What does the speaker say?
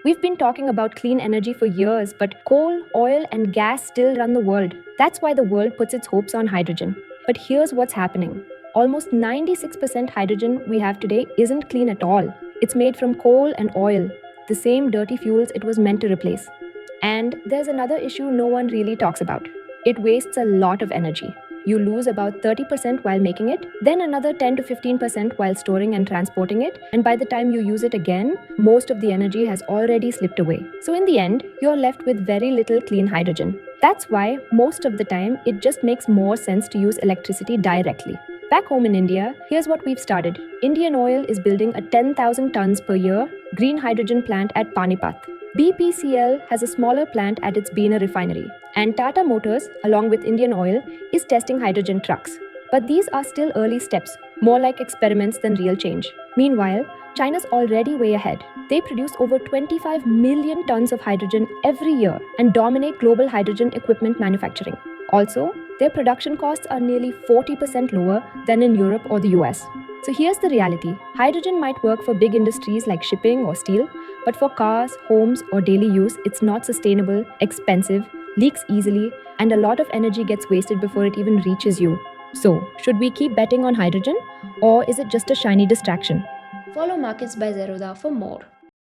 We've been talking about clean energy for years, but coal, oil, and gas still run the world. That's why the world puts its hopes on hydrogen. But here's what's happening. Almost 96% hydrogen we have today isn't clean at all. It's made from coal and oil, the same dirty fuels it was meant to replace. And there's another issue no one really talks about. It wastes a lot of energy. You lose about 30% while making it, then another 10 to 15% while storing and transporting it, and by the time you use it again, most of the energy has already slipped away. So in the end, you're left with very little clean hydrogen. That's why most of the time it just makes more sense to use electricity directly. Back home in India, here's what we've started. Indian Oil is building a 10,000 tons per year green hydrogen plant at Panipat. BPCL has a smaller plant at its Bina refinery, and Tata Motors, along with Indian Oil, is testing hydrogen trucks. But these are still early steps, more like experiments than real change. Meanwhile, China's already way ahead. They produce over 25 million tons of hydrogen every year and dominate global hydrogen equipment manufacturing. Also, their production costs are nearly 40% lower than in Europe or the US. So here's the reality. Hydrogen might work for big industries like shipping or steel, but for cars, homes, or daily use, it's not sustainable, expensive, leaks easily, and a lot of energy gets wasted before it even reaches you. So, should we keep betting on hydrogen, or is it just a shiny distraction? Follow Markets by Zerodha for more.